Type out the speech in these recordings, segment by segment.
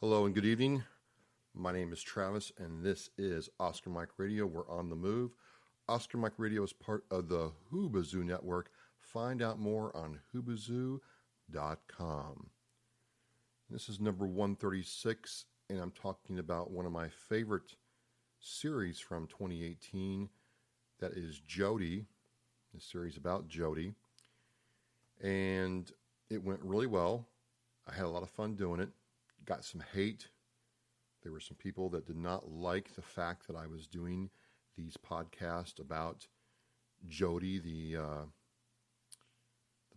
Hello and good evening. My name is Travis, and this is Oscar Mike Radio. We're on the move. Oscar Mike Radio is part of the Hoobazoo Network. Find out more on hoobazoo.com. This is number 136, and I'm talking about one of my favorite series from 2018. That is Jody, the series about Jody. And it went really well. I had a lot of fun doing it. Got some hate. There were some people that did not like the fact that I was doing these podcasts about Jody, the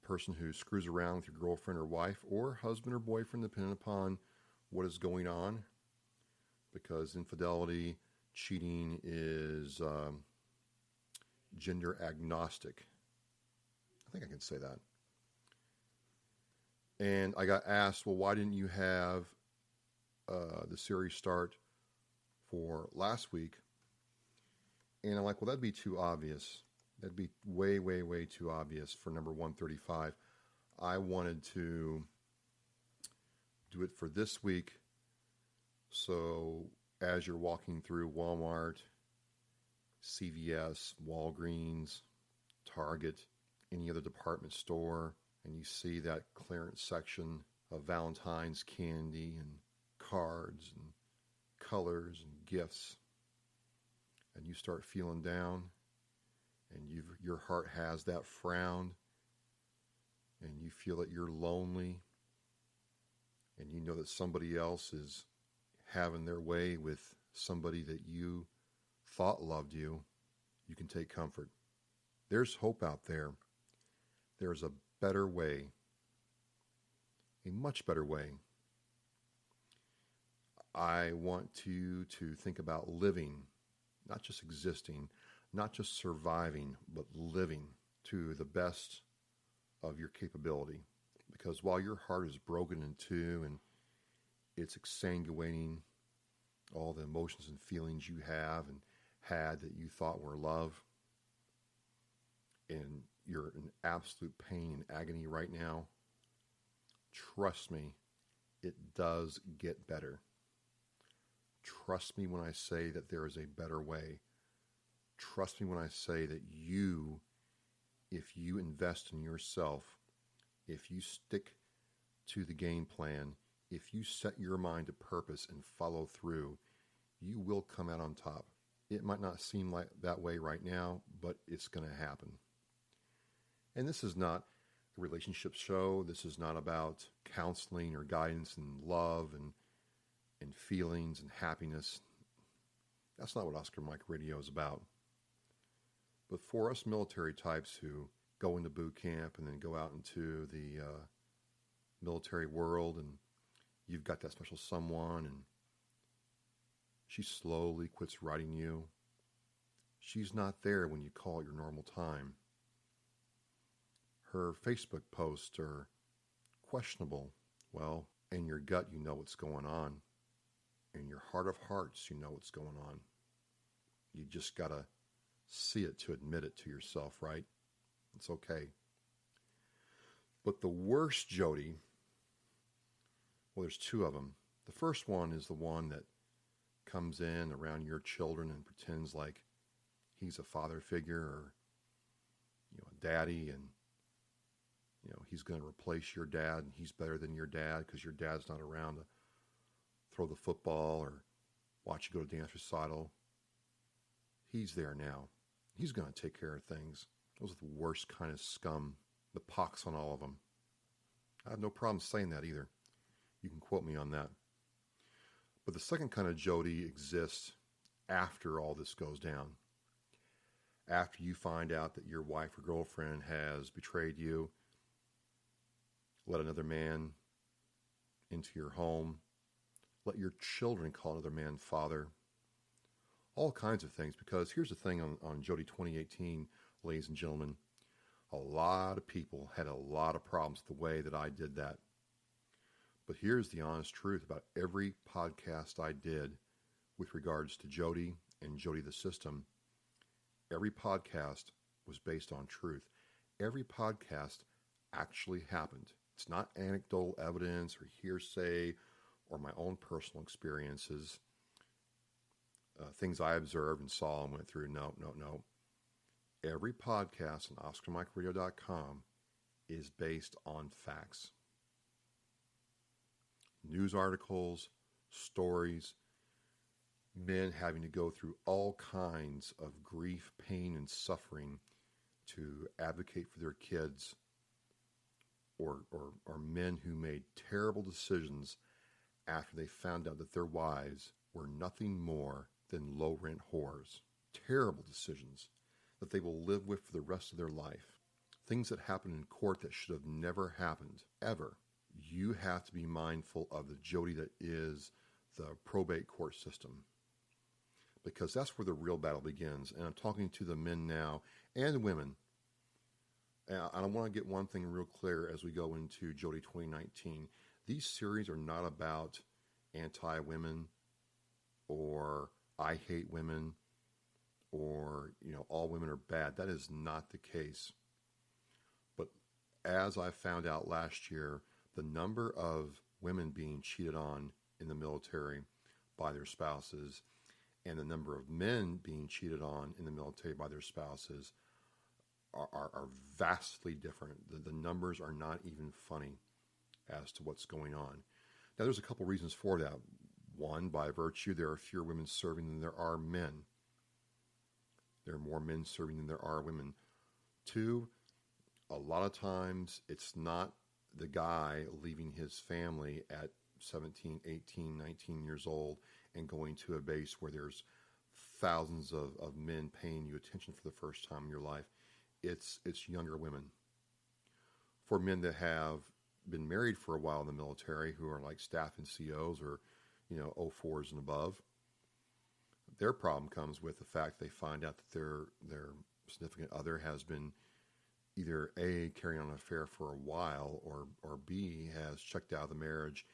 person who screws around with your girlfriend or wife or husband or boyfriend, depending upon what is going on. Because infidelity, cheating is gender agnostic. I think I can say that. And I got asked, well, why didn't you have the series start for last week? And I'm like, well, that'd be too obvious. That'd be way, way, way too obvious for number 135. I wanted to do it for this week. So as you're walking through Walmart, CVS, Walgreens, Target, any other department store, and you see that clearance section of Valentine's candy and cards and colors and gifts, and you start feeling down, and your heart has that frown, and you feel that you're lonely, and you know that somebody else is having their way with somebody that you thought loved you, you can take comfort. There's hope out there. There's a better way, a much better way. I want you to think about living, not just existing, not just surviving, but living to the best of your capability. Because while your heart is broken in two and it's exsanguinating all the emotions and feelings you have and had that you thought were love, and you're in absolute pain and agony right now, trust me, it does get better. Trust me when I say that there is a better way. Trust me when I say that you, if you invest in yourself, if you stick to the game plan, if you set your mind to purpose and follow through, you will come out on top. It might not seem like that way right now, but it's going to happen. And this is not a relationship show. This is not about counseling or guidance and love and feelings and happiness. That's not what Oscar Mike Radio is about. But for us military types who go into boot camp and then go out into the military world, and you've got that special someone, and she slowly quits writing you. She's not there when you call at your normal time. Her Facebook posts are questionable. Well, in your gut, you know what's going on. In your heart of hearts, you know what's going on. You just got to see it to admit it to yourself, right? It's okay. But the worst Jody, well, there's two of them. The first one is the one that comes in around your children and pretends like he's a father figure or, a daddy, and he's going to replace your dad, and he's better than your dad because your dad's not around to throw the football or watch you go to dance recital. He's there now. He's going to take care of things. Those are the worst kind of scum. The pox on all of them. I have no problem saying that either. You can quote me on that. But the second kind of Jody exists after all this goes down. After you find out that your wife or girlfriend has betrayed you, let another man into your home, let your children call another man father, all kinds of things. Because here's the thing on Jody 2018, ladies and gentlemen, a lot of people had a lot of problems with the way that I did that. But here's the honest truth about every podcast I did with regards to Jody and Jody the System. Every podcast was based on truth. Every podcast actually happened. It's not anecdotal evidence or hearsay or my own personal experiences, things I observed and saw and went through. No. Every podcast on OscarMikeRadio.com is based on facts. News articles, stories, men having to go through all kinds of grief, pain, and suffering to advocate for their kids, or men who made terrible decisions after they found out that their wives were nothing more than low-rent whores. Terrible decisions that they will live with for the rest of their life. Things that happen in court that should have never happened, ever. You have to be mindful of the Jody that is the probate court system, because that's where the real battle begins. And I'm talking to the men now and the women. And I want to get one thing real clear as we go into Jody 2019. These series are not about anti-women or I hate women or, all women are bad. That is not the case. But as I found out last year, the number of women being cheated on in the military by their spouses and the number of men being cheated on in the military by their spouses are vastly different. The numbers are not even funny as to what's going on. Now, there's a couple reasons for that. One, by virtue, there are fewer women serving than there are men. There are more men serving than there are women. Two, a lot of times it's not the guy leaving his family at 17, 18, 19 years old and going to a base where there's thousands of men paying you attention for the first time in your life. It's younger women. For men that have been married for a while in the military, who are like staff NCOs or, 04s and above, their problem comes with the fact they find out that their significant other has been either A, carrying on an affair for a while, or B, has checked out of the marriage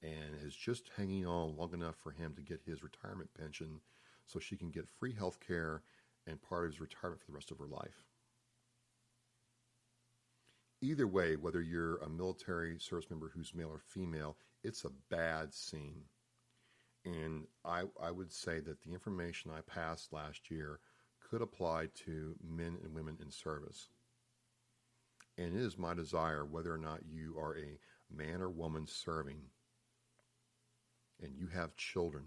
and is just hanging on long enough for him to get his retirement pension so she can get free health care and part of his retirement for the rest of her life. Either way, whether you're a military service member who's male or female, it's a bad scene. And I would say that the information I passed last year could apply to men and women in service. And it is my desire, whether or not you are a man or woman serving and you have children,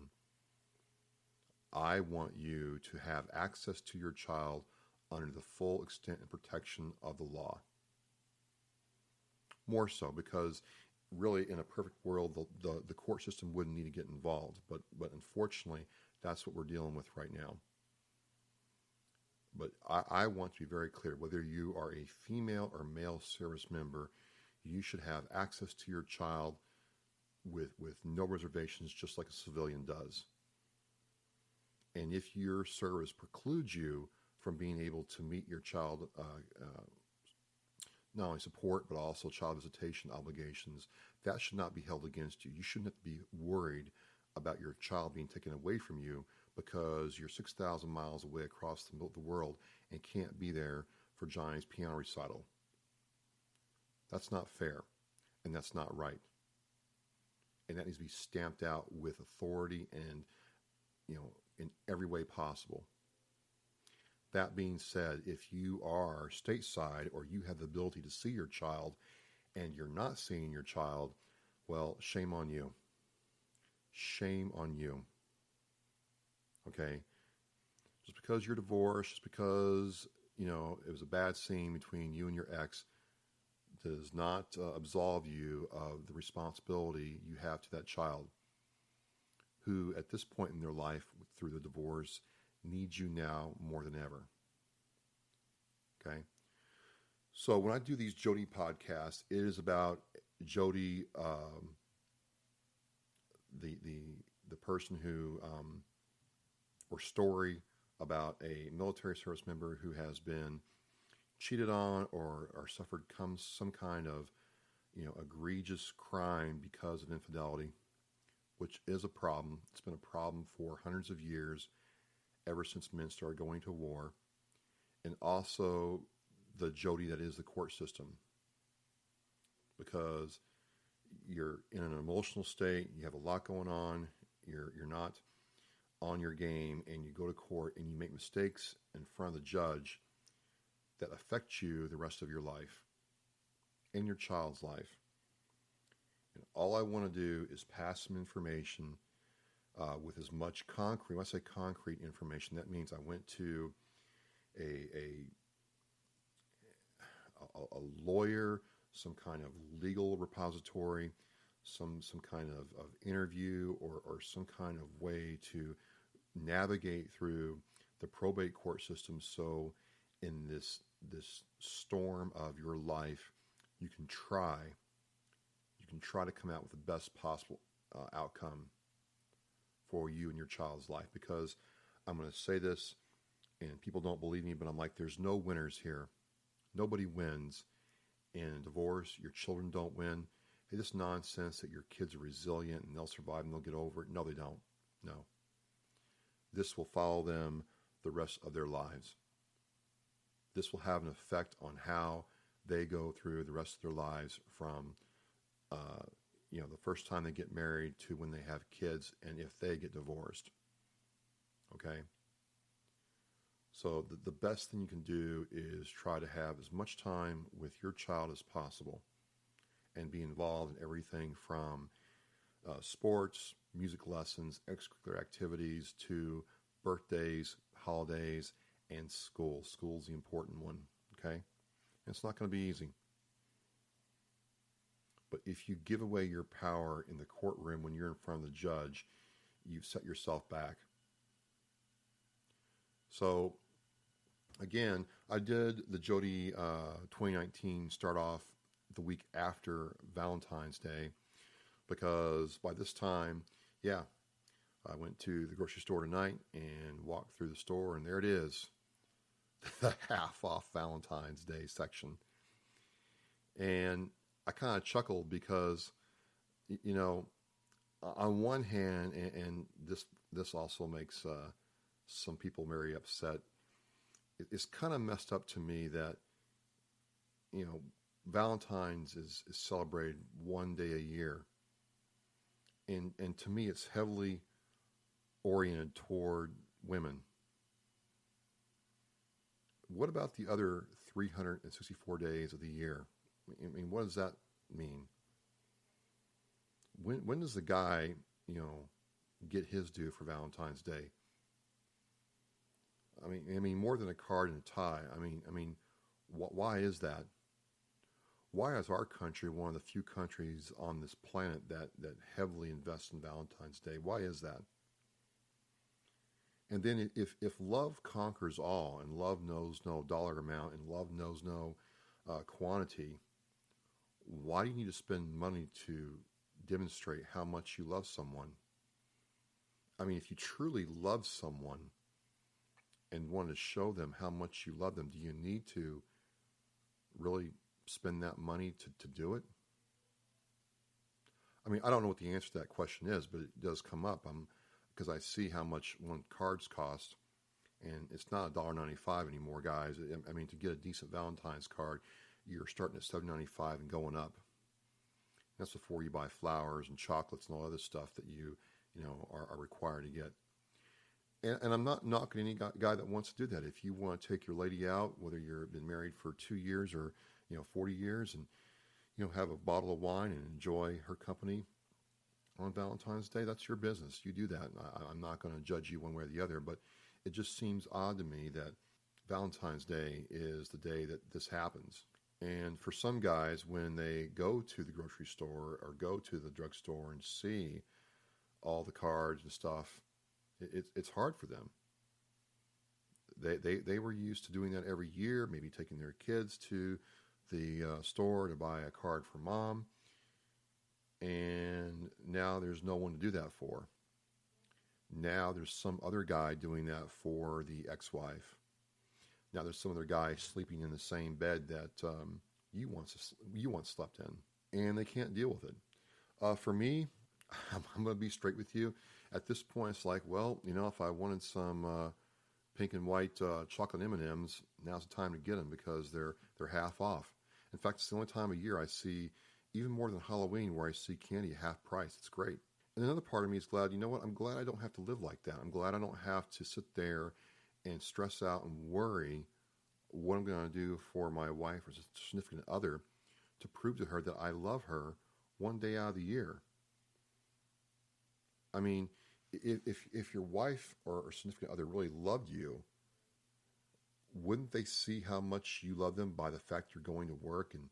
I want you to have access to your child under the full extent and protection of the law. More so, because really in a perfect world, the court system wouldn't need to get involved. But unfortunately, that's what we're dealing with right now. But I want to be very clear, whether you are a female or male service member, you should have access to your child with no reservations, just like a civilian does. And if your service precludes you from being able to meet your child not only support, but also child visitation obligations, that should not be held against you. You shouldn't have to be worried about your child being taken away from you because you're 6,000 miles away across the world and can't be there for Johnny's piano recital. That's not fair, and that's not right. And that needs to be stamped out with authority and, in every way possible. That being said, if you are stateside or you have the ability to see your child and you're not seeing your child, well, shame on you. Shame on you. Okay? Just because you're divorced, just because, it was a bad scene between you and your ex, does not absolve you of the responsibility you have to that child, who at this point in their life, through the divorce, needs you now more than ever. Okay? So when I do these Jody podcasts, it is about Jody, the person who, or story about a military service member who has been cheated on or suffered some kind of, egregious crime because of infidelity, which is a problem. It's been a problem for hundreds of years, ever since men started going to war, and also the Jody that is the court system. Because you're in an emotional state, you have a lot going on, you're not on your game, and you go to court and you make mistakes in front of the judge that affect you the rest of your life and your child's life. And all I want to do is pass some information with as much concrete. When I say concrete information, that means I went to a lawyer, some kind of legal repository, some kind of interview, or some kind of way to navigate through the probate court system, so in this storm of your life, you can try to come out with the best possible outcome for you and your child's life. Because I'm going to say this, and people don't believe me, but I'm like, there's no winners here. Nobody wins in a divorce. Your children don't win. Hey, this nonsense that your kids are resilient and they'll survive and they'll get over it. No, they don't. No. This will follow them the rest of their lives. This will have an effect on how they go through the rest of their lives, from the first time they get married to when they have kids, and if they get divorced. Okay? So the best thing you can do is try to have as much time with your child as possible and be involved in everything from sports, music lessons, extracurricular activities, to birthdays, holidays, and school. School's the important one, okay? And it's not going to be easy. But if you give away your power in the courtroom when you're in front of the judge, you've set yourself back. So, again, I did the Jody 2019 start off the week after Valentine's Day, because by this time, I went to the grocery store tonight and walked through the store, and there it is, the half off Valentine's Day section. And I kind of chuckled because, on one hand, and this also makes some people very upset, it's kind of messed up to me that, Valentine's is celebrated one day a year. And to me, it's heavily oriented toward women. What about the other 364 days of the year? I mean, what does that mean? When does the guy, get his due for Valentine's Day? I mean, more than a card and a tie. I mean, why is that? Why is our country one of the few countries on this planet that heavily invests in Valentine's Day? Why is that? And then if love conquers all, and love knows no dollar amount, and love knows no quantity, why do you need to spend money to demonstrate how much you love someone? I mean, if you truly love someone and want to show them how much you love them, do you need to really spend that money to do it? I mean, I don't know what the answer to that question is, but it does come up because I see how much one cards cost, and it's not $1.95 anymore, guys. I mean, to get a decent Valentine's card, you're starting at $7.95 and going up. That's before you buy flowers and chocolates and all other stuff that you are required to get. And I'm not knocking any guy that wants to do that. If you want to take your lady out, whether you've been married for 2 years or 40 years, and have a bottle of wine and enjoy her company on Valentine's Day, that's your business. You do that. I'm not going to judge you one way or the other, but it just seems odd to me that Valentine's Day is the day that this happens. And for some guys, when they go to the grocery store or go to the drugstore and see all the cards and stuff, it's hard for them. They were used to doing that every year, maybe taking their kids to the store to buy a card for mom, and now there's no one to do that for. Now there's some other guy doing that for the ex-wife. Now there's some other guy sleeping in the same bed that you once slept in, and they can't deal with it. For me, I'm going to be straight with you. At this point, it's like, well, if I wanted some pink and white chocolate M&Ms, now's the time to get them because they're half off. In fact, it's the only time of year I see even more than Halloween, where I see candy half price. It's great. And another part of me is glad, you know what? I'm glad I don't have to live like that. I'm glad I don't have to sit there and stress out and worry what I'm going to do for my wife or significant other to prove to her that I love her one day out of the year. I mean, if your wife or significant other really loved you, wouldn't they see how much you love them by the fact you're going to work and,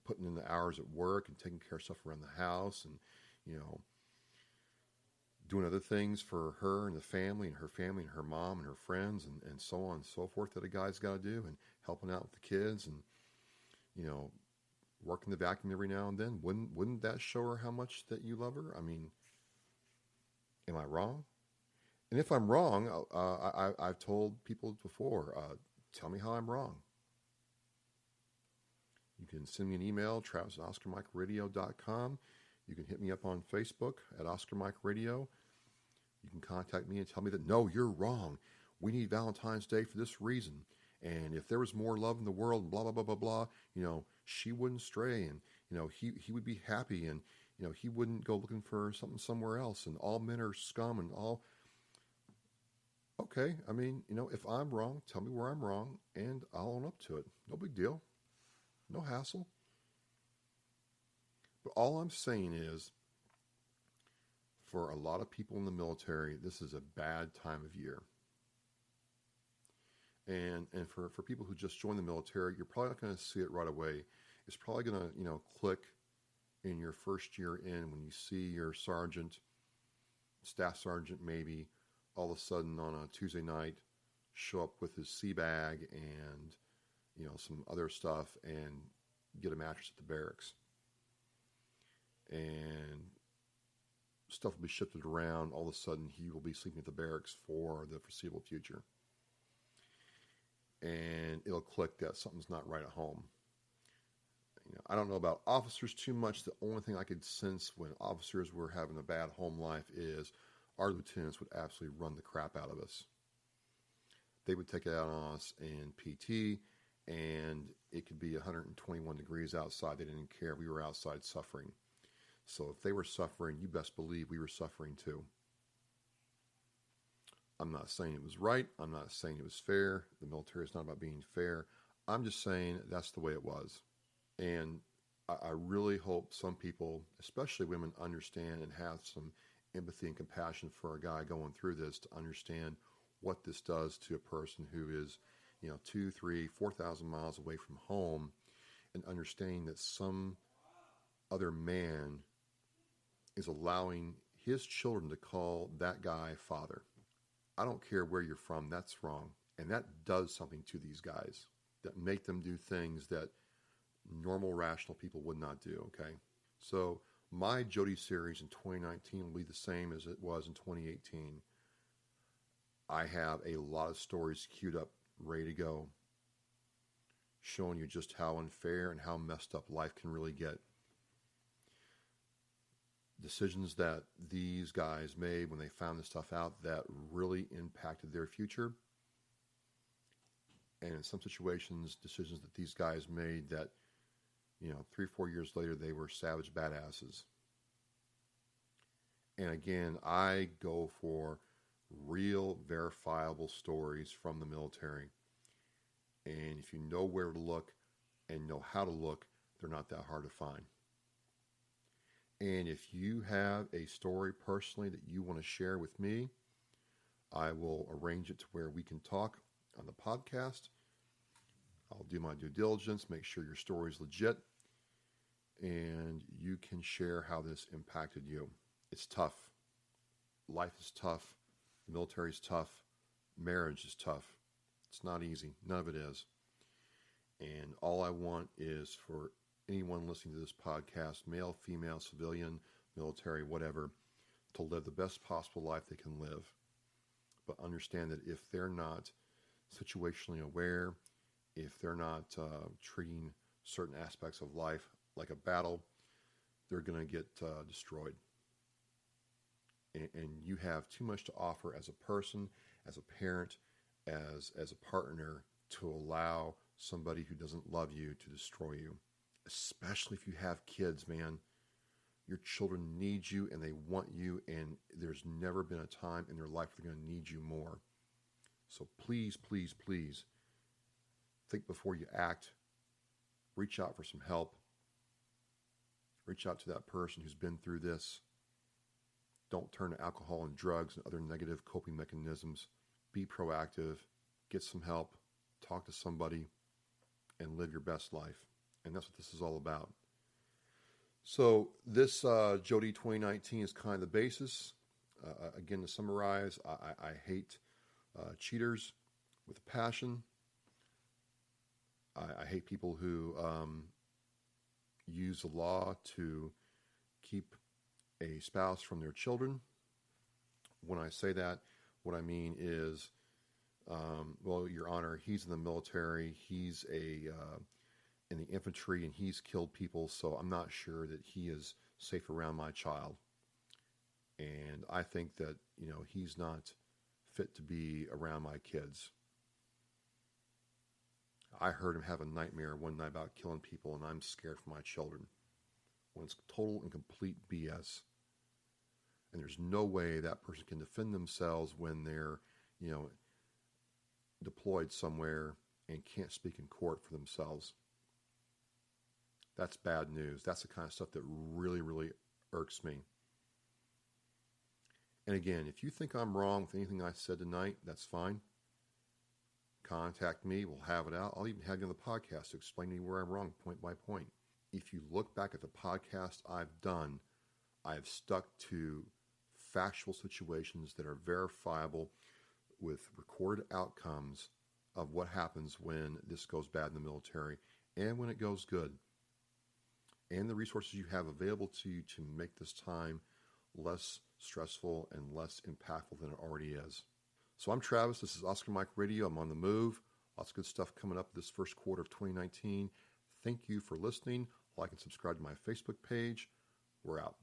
putting in the hours at work and taking care of stuff around the house and, doing other things for her and the family and her mom and her friends and so on and so forth that a guy's got to do, and helping out with the kids and, working the vacuum every now and then? Wouldn't that show her how much that you love her? I mean, am I wrong? And if I'm wrong, I've told people before, tell me how I'm wrong. You can send me an email, travis@OscarMikeRadio.com. You can hit me up on Facebook at Oscar Mike Radio. You can contact me and tell me that, no, you're wrong. We need Valentine's Day for this reason. And if there was more love in the world, and blah, blah, blah, blah, blah, she wouldn't stray, and, he would be happy, and, he wouldn't go looking for something somewhere else, and all men are scum and all. Okay, I mean, if I'm wrong, tell me where I'm wrong, and I'll own up to it. No big deal. No hassle. But all I'm saying is, for a lot of people in the military, this is a bad time of year. And for people who just joined the military, you're probably not going to see it right away. It's probably going to, click in your first year in when you see your sergeant, staff sergeant maybe, all of a sudden on a Tuesday night show up with his sea bag and, some other stuff and get a mattress at the barracks. And stuff will be shifted around. All of a sudden he will be sleeping at the barracks for the foreseeable future. And it'll click that something's not right at home. I don't know about officers too much. The only thing I could sense when officers were having a bad home life is our lieutenants would absolutely run the crap out of us. They would take it out on us in PT, and it could be 121 degrees outside. They didn't care. We were outside suffering. So if they were suffering, you best believe we were suffering too. I'm not saying it was right. I'm not saying it was fair. The military is not about being fair. I'm just saying that's the way it was. And I really hope some people, especially women, understand and have some empathy and compassion for a guy going through this, to understand what this does to a person who is, 2, 3, 4,000 miles away from home, and understanding that some other man is allowing his children to call that guy father. I don't care where you're from, that's wrong. And that does something to these guys that make them do things that normal, rational people would not do, okay? So my Jody series in 2019 will be the same as it was in 2018. I have a lot of stories queued up, ready to go, showing you just how unfair and how messed up life can really get. Decisions that these guys made when they found this stuff out that really impacted their future. And in some situations, decisions that these guys made that, 3 or 4 years later, they were savage badasses. And again, I go for real, verifiable stories from the military. And if you know where to look and know how to look, they're not that hard to find. And if you have a story personally that you want to share with me, I will arrange it to where we can talk on the podcast. I'll do my due diligence, make sure your story is legit, and you can share how this impacted you. It's tough. Life is tough. The military is tough. Marriage is tough. It's not easy. None of it is. And all I want is for anyone listening to this podcast, male, female, civilian, military, whatever, to live the best possible life they can live. But understand that if they're not situationally aware, if they're not treating certain aspects of life like a battle, they're going to get destroyed. And you have too much to offer as a person, as a parent, as a partner, to allow somebody who doesn't love you to destroy you. especially if you have kids, man. Your children need you and they want you, and there's never been a time in their life they're going to need you more. So please, please, please think before you act. Reach out for some help. Reach out to that person who's been through this. Don't turn to alcohol and drugs and other negative coping mechanisms. Be proactive. Get some help. Talk to somebody and live your best life. And that's what this is all about. So this Jody 2019 is kind of the basis. Again, to summarize, I hate cheaters with a passion. I hate people who use the law to keep a spouse from their children. When I say that, what I mean is, well, Your Honor, he's in the military, he's in the infantry, and he's killed people, so I'm not sure that he is safe around my child. And I think that, he's not fit to be around my kids. I heard him have a nightmare one night about killing people, and I'm scared for my children. When it's total and complete BS. And there's no way that person can defend themselves when they're, deployed somewhere and can't speak in court for themselves. That's bad news. That's the kind of stuff that really, really irks me. And again, if you think I'm wrong with anything I said tonight, that's fine. Contact me. We'll have it out. I'll even have you on the podcast to explain to you where I'm wrong point by point. If you look back at the podcast I've done, I have stuck to factual situations that are verifiable with recorded outcomes of what happens when this goes bad in the military and when it goes good. And the resources you have available to you to make this time less stressful and less impactful than it already is. So I'm Travis. This is Oscar Mike Radio. I'm on the move. Lots of good stuff coming up this first quarter of 2019. Thank you for listening. Like and subscribe to my Facebook page. We're out.